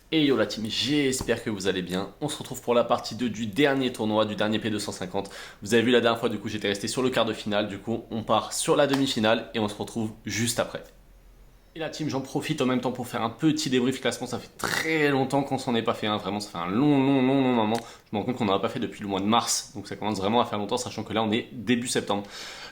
Et yo la team, j'espère que vous allez bien. On se retrouve pour la partie 2 du dernier tournoi, du dernier P250. Vous avez vu la dernière fois, du coup j'étais resté sur le quart de finale. Du coup on part sur la demi-finale et on se retrouve juste après. Et la team, j'en profite en même temps pour faire un petit débrief classement. Ça fait très longtemps qu'on s'en est pas fait un. Vraiment, ça fait un long moment. Je me rends compte qu'on n'en a pas fait depuis le mois de mars. Donc ça commence vraiment à faire longtemps, sachant que là on est début septembre.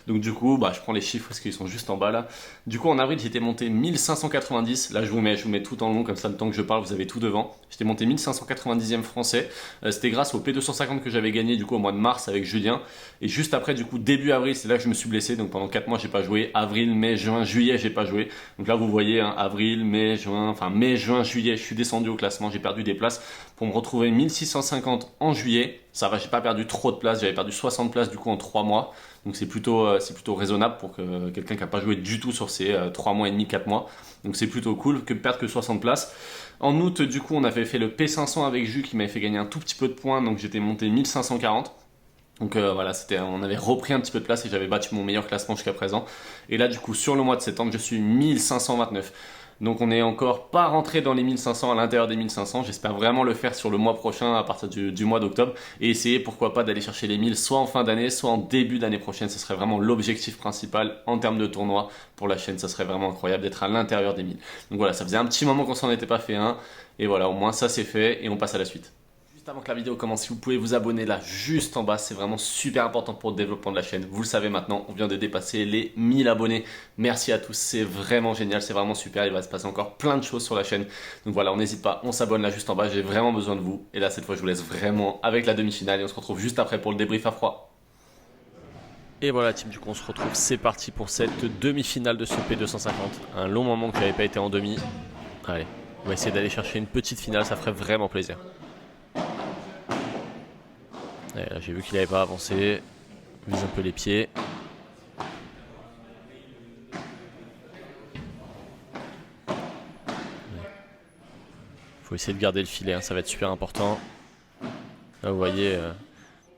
Donc du coup, je prends les chiffres parce qu'ils sont juste en bas là. Du coup, en avril, j'étais monté 1590. Là, je vous mets tout en long, comme ça, le temps que je parle, vous avez tout devant. J'étais monté 1590e français. C'était grâce au P250 que j'avais gagné du coup au mois de mars avec Julien. Et juste après, du coup, début avril, c'est là que je me suis blessé. Donc pendant 4 mois, j'ai pas joué. Avril, mai, juin, juillet, j'ai pas joué. Donc là, vous voyez, hein, avril, mai, juin, enfin mai, juin, juillet, je suis descendu au classement. J'ai perdu des places pour me retrouver 1650 en juillet. Ça va, j'ai pas perdu trop de places. J'avais perdu 60 places du coup en 3 mois. Donc c'est plutôt raisonnable pour que quelqu'un qui n'a pas joué du tout sur ces 3 mois et demi, 4 mois. Donc c'est plutôt cool que de perdre que 60 places. En août, du coup, on avait fait le P500 avec Jus qui m'avait fait gagner un tout petit peu de points. Donc j'étais monté 1540. Donc voilà, on avait repris un petit peu de place et j'avais battu mon meilleur classement jusqu'à présent. Et là, du coup, sur le mois de septembre, je suis 1529. Donc on n'est encore pas rentré dans les 1500 à l'intérieur des 1500. J'espère vraiment le faire sur le mois prochain à partir du mois d'octobre et essayer pourquoi pas d'aller chercher les 1000 soit en fin d'année, soit en début d'année prochaine. Ce serait vraiment l'objectif principal en termes de tournoi pour la chaîne. Ça serait vraiment incroyable d'être à l'intérieur des 1000. Donc voilà, ça faisait un petit moment qu'on s'en était pas fait un. Et voilà, au moins ça c'est fait et on passe à la suite. Juste avant que la vidéo commence, si vous pouvez vous abonner là, juste en bas, c'est vraiment super important pour le développement de la chaîne. Vous le savez maintenant, on vient de dépasser les 1000 abonnés. Merci à tous, c'est vraiment génial, c'est vraiment super. Il va se passer encore plein de choses sur la chaîne. Donc voilà, on n'hésite pas, on s'abonne là juste en bas, j'ai vraiment besoin de vous. Et là, cette fois, je vous laisse vraiment avec la demi-finale et on se retrouve juste après pour le débrief à froid. Et voilà team, du coup on se retrouve, c'est parti pour cette demi-finale de ce P250. Un long moment que j'avais pas été en demi. Allez, on va essayer d'aller chercher une petite finale, ça ferait vraiment plaisir. J'ai vu qu'il n'avait pas avancé. Vise un peu les pieds. Faut essayer de garder le filet, hein, ça va être super important. Là vous voyez,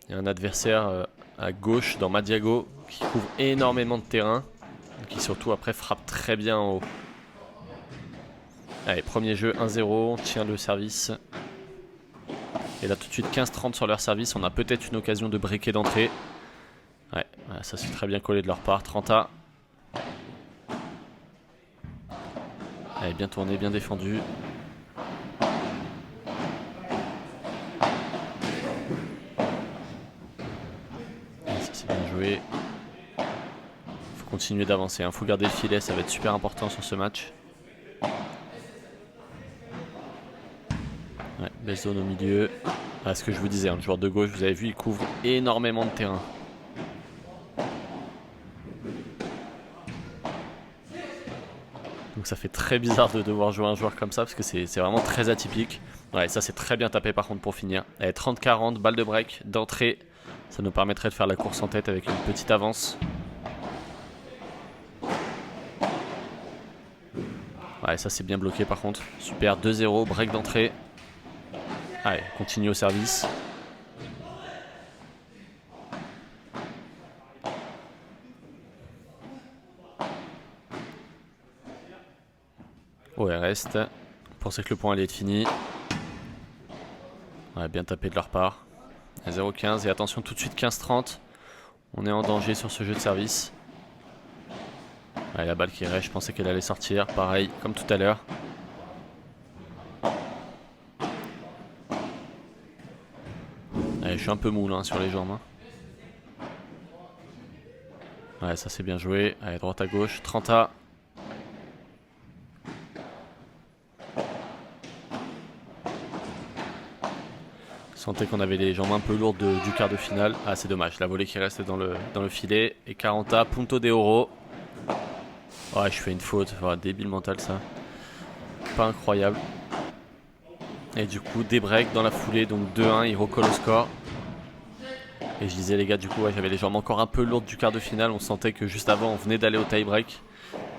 il y a un adversaire à gauche dans Madiago qui couvre énormément de terrain. Qui surtout après frappe très bien en haut. Allez, premier jeu 1-0, on tient le service. Et là tout de suite 15-30 sur leur service, on a peut-être une occasion de breaker d'entrée. Ouais, ça c'est très bien collé de leur part, 30A. Allez, bien tourné, bien défendu. Allez, ça c'est bien joué. Faut continuer d'avancer, hein. Faut garder le filet, ça va être super important sur ce match. Ouais, belle zone au milieu. Ah, ce que je vous disais, hein, le joueur de gauche, vous avez vu, il couvre énormément de terrain. Donc ça fait très bizarre de devoir jouer un joueur comme ça parce que c'est vraiment très atypique. Ouais, ça c'est très bien tapé par contre pour finir. Allez, 30-40, balle de break, d'entrée. Ça nous permettrait de faire la course en tête avec une petite avance. Ouais, ça c'est bien bloqué par contre. Super, 2-0, break d'entrée. Allez, continue au service. Oh, elle reste. Je pensais que le point allait être fini. Ouais, bien tapé de leur part. 0-15 et attention tout de suite 15-30. On est en danger sur ce jeu de service. Ouais, la balle qui reste, je pensais qu'elle allait sortir. Pareil, comme tout à l'heure. Allez, je suis un peu moule hein, sur les jambes. Hein. Ouais, ça c'est bien joué. Allez, droite à gauche. 30A. Sentais qu'on avait les jambes un peu lourdes du quart de finale. Ah, c'est dommage. La volée qui reste dans le filet. Et 40A, Punto de Oro. Ouais, je fais une faute. Voilà, débile mental ça. Pas incroyable. Et du coup, des breaks dans la foulée. Donc 2-1, il recolle au score. Et je disais les gars, du coup, ouais, j'avais les jambes encore un peu lourdes du quart de finale. On sentait que juste avant, on venait d'aller au tie break.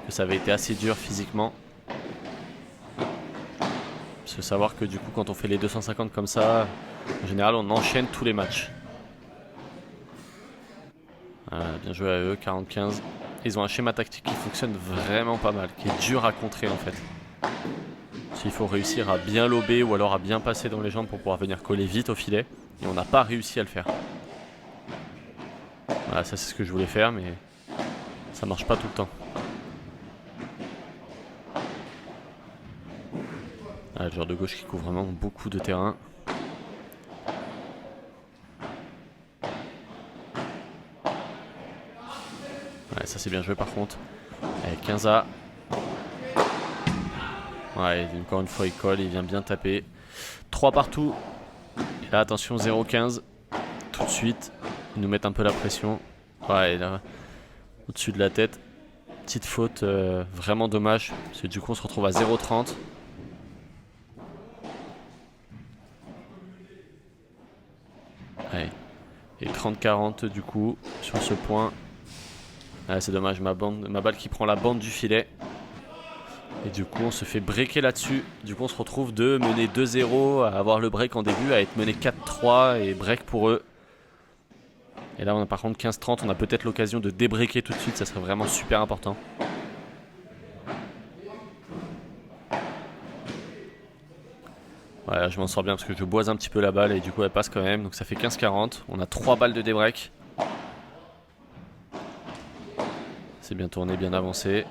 Que ça avait été assez dur physiquement. Il faut savoir que du coup, quand on fait les 250 comme ça, en général, on enchaîne tous les matchs. Bien joué à eux, 40-15. Ils ont un schéma tactique qui fonctionne vraiment pas mal, qui est dur à contrer en fait. Il faut réussir à bien lober ou alors à bien passer dans les jambes pour pouvoir venir coller vite au filet. Et on n'a pas réussi à le faire. Voilà, ça c'est ce que je voulais faire, mais ça marche pas tout le temps. Ah, le joueur de gauche qui couvre vraiment beaucoup de terrain. Ouais, ça c'est bien joué par contre. Avec 15A. Ouais, encore une fois il colle, il vient bien taper. 3 partout. Et là attention 0-15. Tout de suite, ils nous mettent un peu la pression. Ouais, et là, au-dessus de la tête. Petite faute vraiment dommage. Parce que du coup on se retrouve à 0-30. Ouais. Et 30-40 du coup sur ce point. Ah, c'est dommage, ma balle qui prend la bande du filet. Et du coup on se fait breaker là-dessus. Du coup on se retrouve de mener 2-0, à avoir le break en début, à être mené 4-3 et break pour eux. Et là on a par contre 15-30, on a peut-être l'occasion de débreaker tout de suite, ça serait vraiment super important. Voilà, je m'en sors bien parce que je boise un petit peu la balle et du coup elle passe quand même. Donc ça fait 15-40, on a 3 balles de débreak. C'est bien tourné, bien avancé.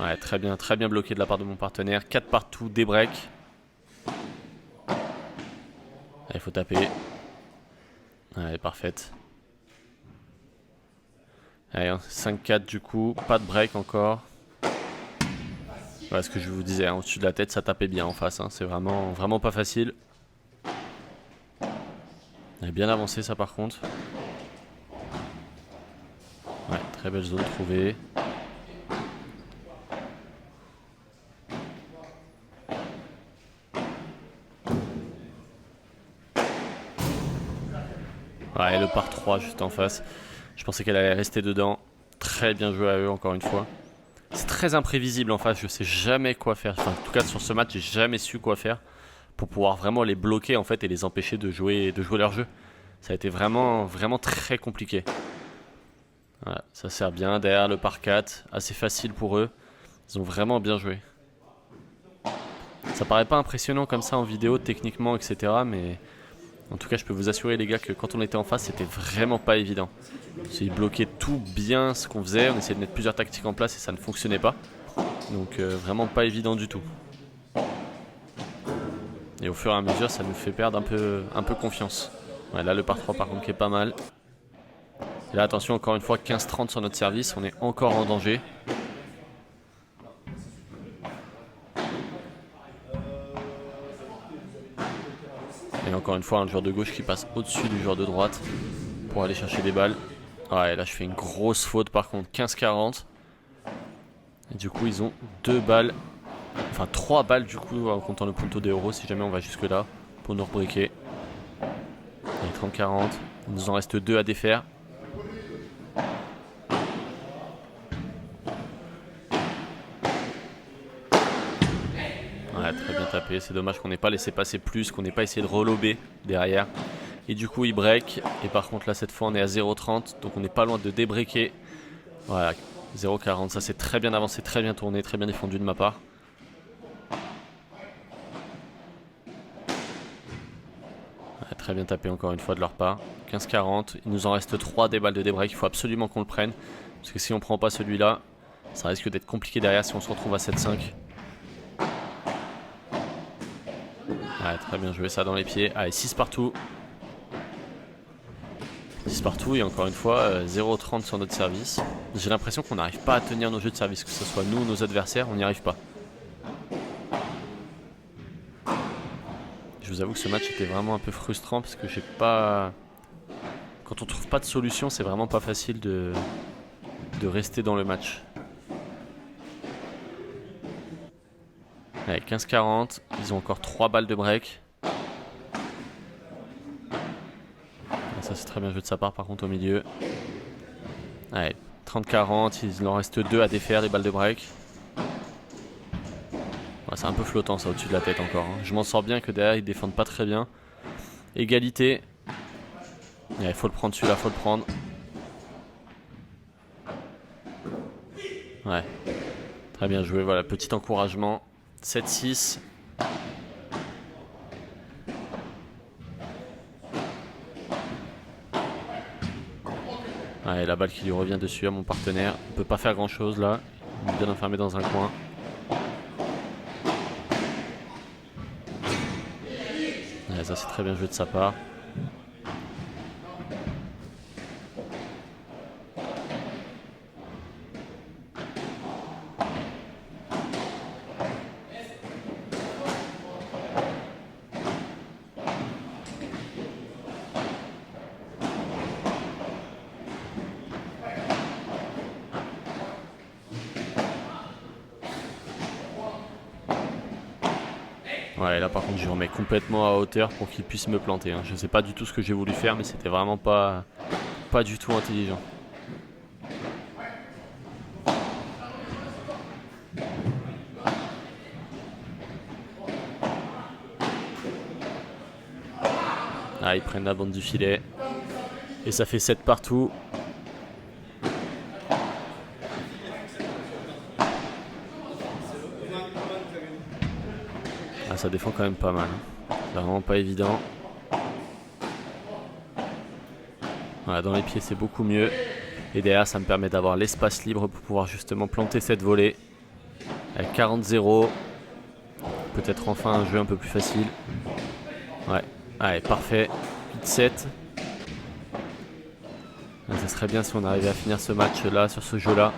Ouais, très bien bloqué de la part de mon partenaire. 4 partout, des breaks. Il faut taper. Ouais, parfaite. Allez, 5-4 du coup, pas de break encore. Voilà ce que je vous disais, hein, au-dessus de la tête, ça tapait bien en face. Hein, c'est vraiment pas facile. On a bien avancé ça par contre. Ouais, très belle zone trouvée. Ouais, le par 3 juste en face. Je pensais qu'elle allait rester dedans. Très bien joué à eux encore une fois. C'est très imprévisible en face, je sais jamais quoi faire. Enfin, en tout cas sur ce match, j'ai jamais su quoi faire pour pouvoir vraiment les bloquer en fait et les empêcher de jouer leur jeu. Ça a été vraiment très compliqué. Voilà, ça sert bien derrière le par 4, assez facile pour eux. Ils ont vraiment bien joué. Ça paraît pas impressionnant comme ça en vidéo techniquement etc. Mais en tout cas je peux vous assurer les gars que quand on était en face c'était vraiment pas évident. Ils bloquaient tout bien ce qu'on faisait, on essayait de mettre plusieurs tactiques en place et ça ne fonctionnait pas. Donc vraiment pas évident du tout. Et au fur et à mesure ça nous fait perdre un peu confiance. Ouais, là le par 3 par contre qui est pas mal. Et là attention encore une fois 15-30 sur notre service, on est encore en danger. Et encore une fois un joueur de gauche qui passe au-dessus du joueur de droite pour aller chercher des balles. Ouais, là je fais une grosse faute par contre, 15-40. Et du coup ils ont 2 balles, enfin 3 balles du coup en comptant le punto des euros si jamais on va jusque là pour nous rebreaker. Et 30-40, il nous en reste 2 à défaire. Ouais, très bien tapé, c'est dommage qu'on n'ait pas laissé passer plus, qu'on n'ait pas essayé de relober derrière. Et du coup il break, et par contre là cette fois on est à 0,30, donc on n'est pas loin de débreaker. Voilà, 0,40, ça c'est très bien avancé, très bien tourné, très bien défendu de ma part. Ouais, très bien tapé encore une fois de leur part. 15-40, il nous en reste 3 des balles de débreak, il faut absolument qu'on le prenne. Parce que si on prend pas celui-là, ça risque d'être compliqué derrière si on se retrouve à 7-5. Ouais, très bien joué ça dans les pieds. Allez, 6 partout. 6 partout et encore une fois 0,30 sur notre service. J'ai l'impression qu'on n'arrive pas à tenir nos jeux de service, que ce soit nous ou nos adversaires, on n'y arrive pas. Je vous avoue que ce match était vraiment un peu frustrant parce que j'ai pas... Quand on trouve pas de solution, c'est vraiment pas facile de rester dans le match. Allez, 15-40, ils ont encore 3 balles de break. Ça c'est très bien joué de sa part par contre au milieu. Allez, 30-40, il en reste 2 à défaire, les balles de break. Ouais, c'est un peu flottant ça au-dessus de la tête encore. Hein. Je m'en sors bien que derrière ils défendent pas très bien. Égalité. Il faut le prendre celui-là, faut le prendre. Ouais, très bien joué. Voilà, petit encouragement. 7-6. Ouais, la balle qui lui revient dessus à mon partenaire. On peut pas faire grand chose là. Il est bien enfermé dans un coin. Ouais, ça c'est très bien joué de sa part. Ouais, là par contre je remets complètement à hauteur pour qu'il puisse me planter. Je sais pas du tout ce que j'ai voulu faire, mais c'était vraiment pas du tout intelligent. Ah, ils prennent la bande du filet. Et ça fait 7 partout. Ah, ça défend quand même pas mal. C'est vraiment pas évident. Voilà, dans les pieds c'est beaucoup mieux. Et derrière ça me permet d'avoir l'espace libre pour pouvoir justement planter cette volée. Avec 40-0. Peut-être enfin un jeu un peu plus facile. Ouais, allez, parfait. 8-7. Ça serait bien si on arrivait à finir ce match là, sur ce jeu là.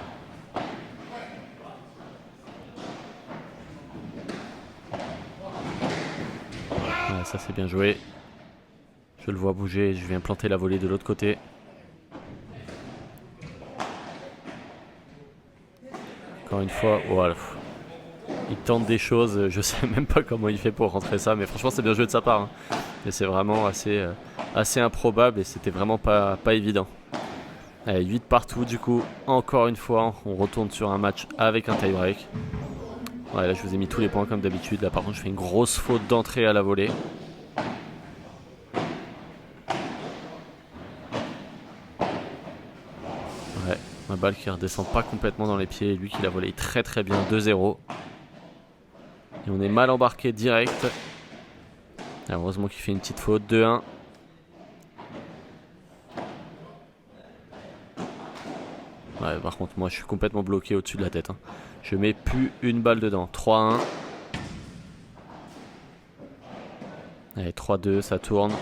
Ouais, ça c'est bien joué. Je le vois bouger, je viens planter la volée de l'autre côté. Encore une fois, voilà. Il tente des choses, je sais même pas comment il fait pour rentrer ça, mais franchement c'est bien joué de sa part. Et c'est vraiment assez improbable et c'était vraiment pas évident. Allez, 8 partout du coup, encore une fois, on retourne sur un match avec un tie-break. Ouais, là je vous ai mis tous les points comme d'habitude, là par contre je fais une grosse faute d'entrée à la volée. Ouais, ma balle qui redescend pas complètement dans les pieds, lui qui la volé très très bien, 2-0. Et on est mal embarqué direct. Heureusement qu'il fait une petite faute, 2-1. Ouais, par contre, moi je suis complètement bloqué au-dessus de la tête. Je mets plus une balle dedans. 3-1. Allez, 3-2, ça tourne.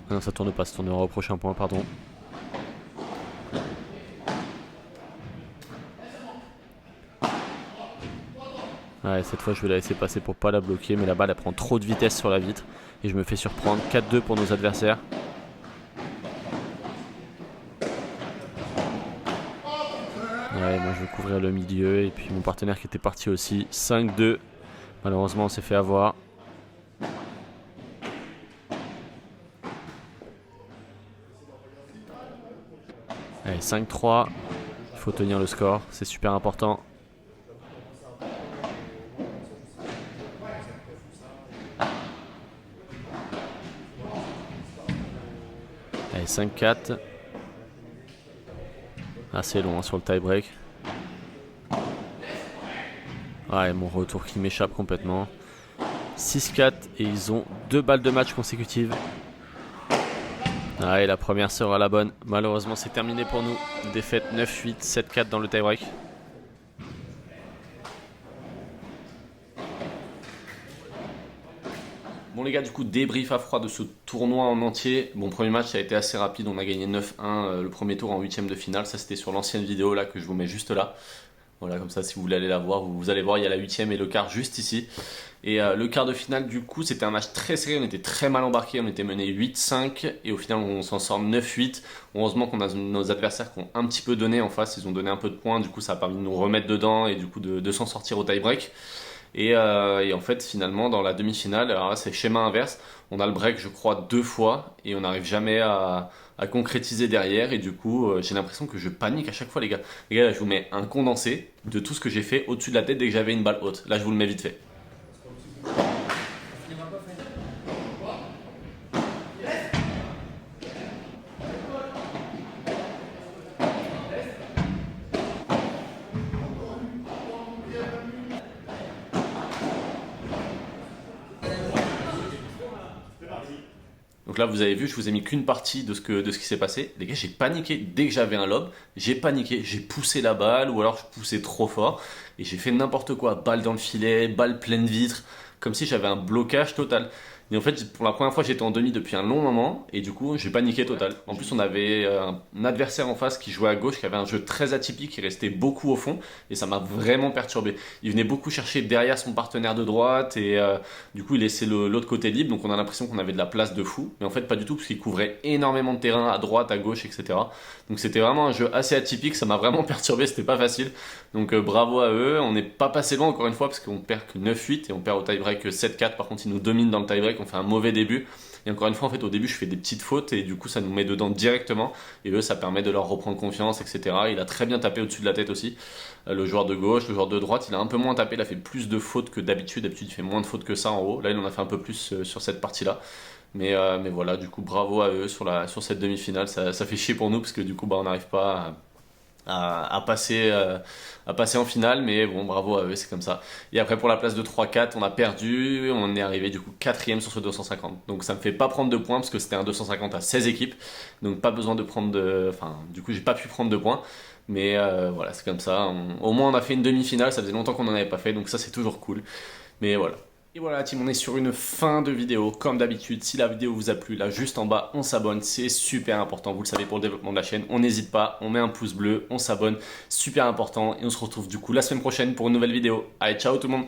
Ah non, ça tourne pas, ça tournera au prochain point, pardon. Ouais, cette fois je vais la laisser passer pour pas la bloquer, mais la balle elle prend trop de vitesse sur la vitre et je me fais surprendre. 4-2 pour nos adversaires. Ouais, moi je veux couvrir le milieu et puis mon partenaire qui était parti aussi. 5-2. Malheureusement on s'est fait avoir. Allez, 5-3. Il faut tenir le score, c'est super important. Allez, 5-4. Assez long sur le tie-break. Ouais, mon retour qui m'échappe complètement. 6-4 et ils ont 2 balles de match consécutives. Ah, et la première sera la bonne. Malheureusement, c'est terminé pour nous. Défaite 9-8, 7-4 dans le tie-break. Bon les gars, du coup, débrief à froid de ce tournoi en entier. Bon, premier match, ça a été assez rapide. On a gagné 9-1 le premier tour en 8ème de finale. Ça, c'était sur l'ancienne vidéo là que je vous mets juste là. Voilà, comme ça, si vous voulez aller la voir, vous allez voir, il y a la 8ème et le quart juste ici. Et le quart de finale, du coup, c'était un match très serré. On était très mal embarqués. On était mené 8-5 et au final, on s'en sort 9-8. Heureusement qu'on a nos adversaires qui ont un petit peu donné en face. Ils ont donné un peu de points. Du coup, ça a permis de nous remettre dedans et du coup de s'en sortir au tie-break. Et en fait, finalement, dans la demi-finale, alors là, c'est schéma inverse. On a le break, je crois, 2 fois et on n'arrive jamais à concrétiser derrière. Et du coup, j'ai l'impression que je panique à chaque fois, les gars. Les gars, là, je vous mets un condensé de tout ce que j'ai fait au-dessus de la tête dès que j'avais une balle haute. Là, je vous le mets vite fait. Donc là, vous avez vu, je vous ai mis qu'une partie de ce qui s'est passé. Les gars, j'ai paniqué. Dès que j'avais un lob, j'ai paniqué. J'ai poussé la balle ou alors je poussais trop fort. Et j'ai fait n'importe quoi. Balle dans le filet, balle pleine vitre. Comme si j'avais un blocage total. Et en fait, pour la première fois, j'étais en demi depuis un long moment. Et du coup, j'ai paniqué total. En plus, on avait un adversaire en face qui jouait à gauche, qui avait un jeu très atypique, qui restait beaucoup au fond. Et ça m'a vraiment perturbé. Il venait beaucoup chercher derrière son partenaire de droite. Et du coup, il laissait l'autre côté libre. Donc on a l'impression qu'on avait de la place de fou. Mais en fait, pas du tout, parce qu'il couvrait énormément de terrain à droite, à gauche, etc. Donc c'était vraiment un jeu assez atypique. Ça m'a vraiment perturbé. C'était pas facile. Donc bravo à eux. On n'est pas passé loin encore une fois, parce qu'on perd que 9-8 et on perd au tie-break 7-4. Par contre, ils nous dominent dans le tie-break. On fait un mauvais début. Et encore une fois, en fait, au début, je fais des petites fautes et du coup, ça nous met dedans directement. Et eux, ça permet de leur reprendre confiance, etc. Il a très bien tapé au-dessus de la tête aussi. Le joueur de gauche, le joueur de droite, il a un peu moins tapé. Il a fait plus de fautes que d'habitude. D'habitude, il fait moins de fautes que ça en haut. Là, il en a fait un peu plus sur cette partie-là. Mais voilà, du coup, bravo à eux sur cette demi-finale. Ça fait chier pour nous parce que du coup, on n'arrive pas à passer en finale, mais bon, bravo à eux, c'est comme ça. Et après, pour la place de 3-4, on a perdu, on est arrivé du coup 4ème sur ce 250. Donc ça me fait pas prendre de points parce que c'était un 250 à 16 équipes, donc pas besoin de prendre de. Enfin, du coup, j'ai pas pu prendre de points, mais voilà, c'est comme ça. Au moins, on a fait une demi-finale, ça faisait longtemps qu'on en avait pas fait, donc ça, c'est toujours cool. Mais voilà. Et voilà team, on est sur une fin de vidéo. Comme d'habitude, si la vidéo vous a plu, là juste en bas, on s'abonne. C'est super important, vous le savez, pour le développement de la chaîne. On n'hésite pas, on met un pouce bleu, on s'abonne. Super important. Et on se retrouve du coup la semaine prochaine pour une nouvelle vidéo. Allez, ciao tout le monde!